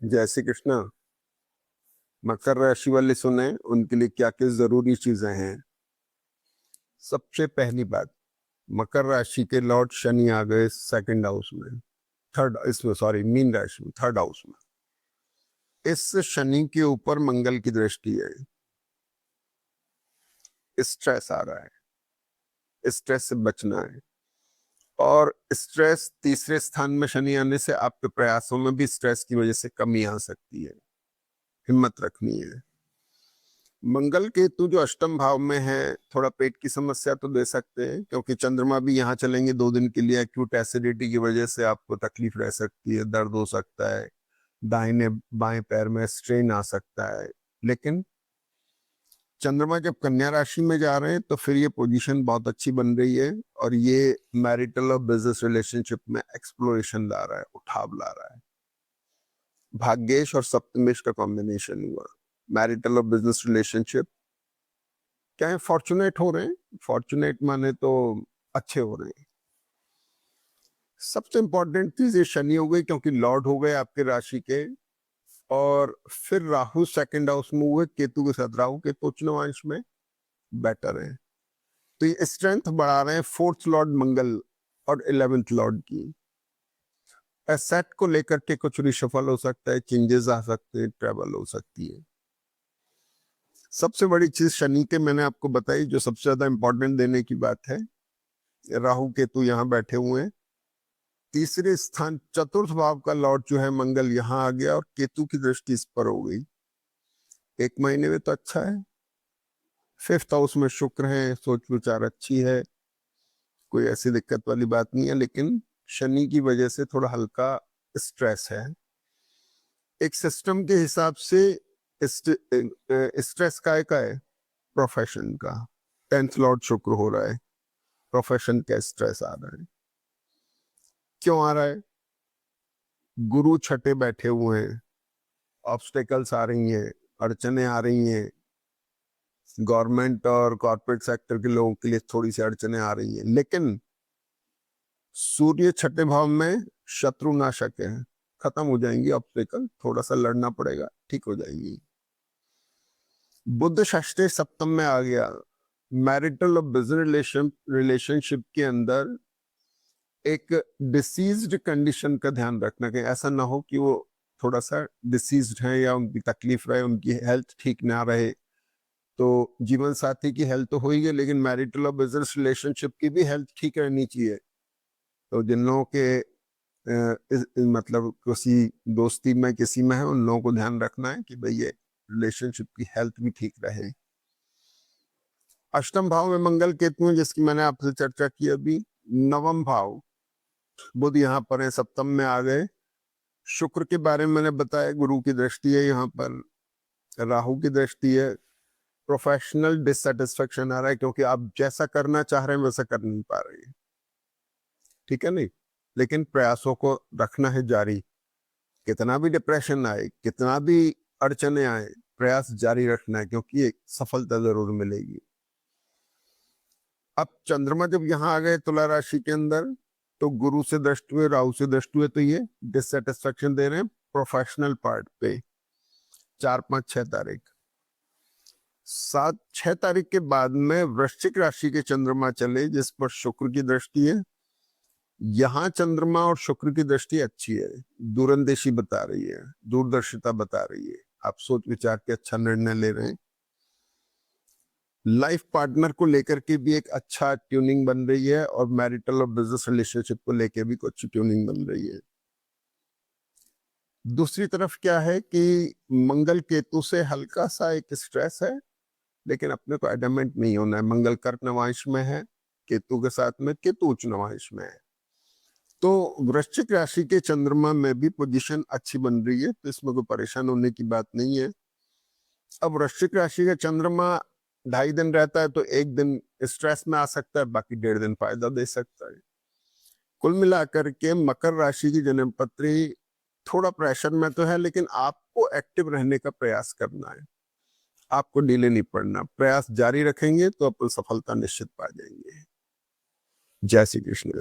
जय श्री कृष्णा। मकर राशि वाले सुने उनके लिए क्या क्या जरूरी चीजें हैं। सबसे पहली बात, मकर राशि के लॉर्ड शनि आ गए सेकंड हाउस में, थर्ड इसमें सॉरी मीन राशि में थर्ड हाउस में। इस शनि के ऊपर मंगल की दृष्टि है। स्ट्रेस आ रहा है, स्ट्रेस से बचना है। और स्ट्रेस तीसरे स्थान में शनि आने से आपके प्रयासों में भी स्ट्रेस की वजह से कमी आ सकती है, हिम्मत रखनी है। मंगल केतु जो अष्टम भाव में है, थोड़ा पेट की समस्या तो दे सकते हैं, क्योंकि चंद्रमा भी यहाँ चलेंगे 2 दिन के लिए। एक्यूट एसिडिटी की वजह से आपको तकलीफ रह सकती है, दर्द हो सकता है, दाहिने बाएं पैर में स्ट्रेन आ सकता है। लेकिन चंद्रमा जब कन्या राशि में जा रहे हैं तो फिर ये पोजीशन बहुत अच्छी बन रही है, और ये मैरिटल और बिजनेस रिलेशनशिप में एक्सप्लोरेशन ला रहा है, उठाव ला रहा है। भाग्येश और सप्तमेश का कॉम्बिनेशन हुआ। मैरिटल और बिजनेस रिलेशनशिप क्या है, फॉर्चुनेट हो रहे हैं। फॉर्चुनेट माने तो अच्छे हो रहे हैं। सबसे इंपॉर्टेंट चीज ये शनि हो गई, क्योंकि लॉर्ड हो गए आपके राशि के। और फिर राहु सेकंड हाउस में हुए केतु के साथ। राहु केतु उच्च नवांश में बेटर है, तो ये स्ट्रेंथ बढ़ा रहे हैं फोर्थ लॉर्ड मंगल और 11th लॉर्ड की। एसेट को लेकर के कुछ रिशफल हो सकता है, चेंजेस आ सकते हैं, ट्रेवल हो सकती है। सबसे बड़ी चीज शनि के मैंने आपको बताई, जो सबसे ज्यादा इंपॉर्टेंट देने की बात है। राहु केतु यहाँ बैठे हुए हैं। तीसरे स्थान चतुर्थ भाव का लॉर्ड जो है मंगल यहाँ आ गया, और केतु की दृष्टि इस पर हो गई। 1 महीने में तो अच्छा है। फिफ्थ हाउस में शुक्र है, सोच विचार अच्छी है, कोई ऐसी दिक्कत वाली बात नहीं है। लेकिन शनि की वजह से थोड़ा हल्का स्ट्रेस है। एक सिस्टम के हिसाब से स्ट्रेस का है प्रोफेशन का। 10th लॉर्ड शुक्र हो रहा है, प्रोफेशन का स्ट्रेस आ रहा है। क्यों आ रहा है? गुरु छठे बैठे हुए हैं, ऑब्स्टेकल्स आ रही हैं, अड़चने आ रही हैं। गवर्नमेंट और कॉर्पोरेट सेक्टर के लोगों के लिए थोड़ी सी अड़चने आ रही हैं। लेकिन सूर्य छठे भाव में शत्रु नाशक है, खत्म हो जाएंगी ऑब्स्टेकल। थोड़ा सा लड़ना पड़ेगा, ठीक हो जाएंगी। बुध षष्ठे सप्तम में आ गया। मैरिटल और बिजनेस रिलेशनशिप के अंदर एक डिसीज्ड कंडीशन का ध्यान रखना, कि ऐसा ना हो कि वो थोड़ा सा डिसीज्ड है या उनकी तकलीफ रहे, उनकी हेल्थ ठीक ना रहे। तो जीवन साथी की हेल्थ तो हो ही गई, लेकिन मैरिटल और बिजनेस रिलेशनशिप की भी हेल्थ ठीक रहनी चाहिए। तो जिन लोगों के मतलब किसी दोस्ती में किसी में है, उन लोगों को ध्यान रखना है कि भाई ये रिलेशनशिप की हेल्थ भी ठीक रहे। अष्टम भाव में मंगल केतु, जिसकी मैंने आपसे चर्चा की अभी। नवम भाव बुध यहाँ पर है, सप्तम में आ गए। शुक्र के बारे में मैंने बताया, गुरु की दृष्टि है यहाँ पर, राहु की दृष्टि है। प्रोफेशनल डिससेटिस्फेक्शन आ रहा है, क्योंकि आप जैसा करना चाह रहे हैं वैसा कर नहीं पा रहे हैं, ठीक है नहीं। लेकिन प्रयासों को रखना है जारी। कितना भी डिप्रेशन आए, कितना भी अड़चने आए, प्रयास जारी रखना है, क्योंकि एक सफलता जरूर मिलेगी। अब चंद्रमा जब यहाँ आ गए तुला राशि के अंदर, तो गुरु से दृष्टि हुए, राहु से दृष्टि हुए, तो ये डिससेटिस्फेक्शन दे रहे हैं प्रोफेशनल पार्ट पे। 4, 5, 6 तारीख, 7, 6 तारीख के बाद में वृश्चिक राशि के चंद्रमा चले, जिस पर शुक्र की दृष्टि है। यहाँ चंद्रमा और शुक्र की दृष्टि अच्छी है, दूरंदेशी बता रही है, दूरदर्शिता बता रही है। आप सोच विचार के अच्छा निर्णय ले रहे हैं। लाइफ पार्टनर को लेकर के भी एक अच्छा ट्यूनिंग बन रही है, और मैरिटल और बिजनेस रिलेशनशिप को लेकर भी कुछ ट्यूनिंग बन रही है। दूसरी तरफ क्या है कि मंगल केतु से हल्का सा एक स्ट्रेस है, लेकिन अपने को एडमेंट नहीं होना है। मंगल कर्क नवांश में है, केतु के साथ में केतु उच्च नवांश में है। तो वृश्चिक राशि के चंद्रमा में भी पोजीशन अच्छी बन रही है, तो इसमें कोई परेशान होने की बात नहीं है। अब वृश्चिक राशि का चंद्रमा 2.5 दिन रहता है, तो 1 दिन स्ट्रेस में आ सकता है, बाकी 1.5 दिन फायदा दे सकता है। कुल मिलाकर के मकर राशि की जन्मपत्री थोड़ा प्रेशर में तो है, लेकिन आपको एक्टिव रहने का प्रयास करना है। आपको ढीले नहीं पड़ना, प्रयास जारी रखेंगे तो अपन सफलता निश्चित पा जाएंगे। जय श्री कृष्ण।